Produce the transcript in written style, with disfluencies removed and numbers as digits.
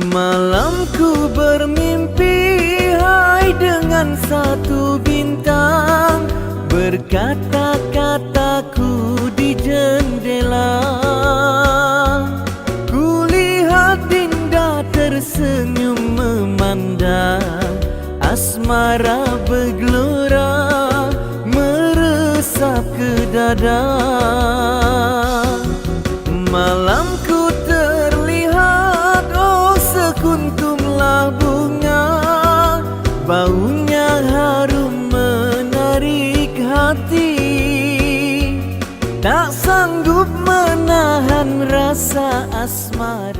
Malamku bermimpi hai dengan satu bintang, berkata-kataku di jendela. Kulihat Dinda tersenyum memandang, asmara bergelora meresap ke dada. Malamku terlihat oh sekuntumlah bunga, baunya harum menarik hati. Tak sanggup menahan rasa asmara.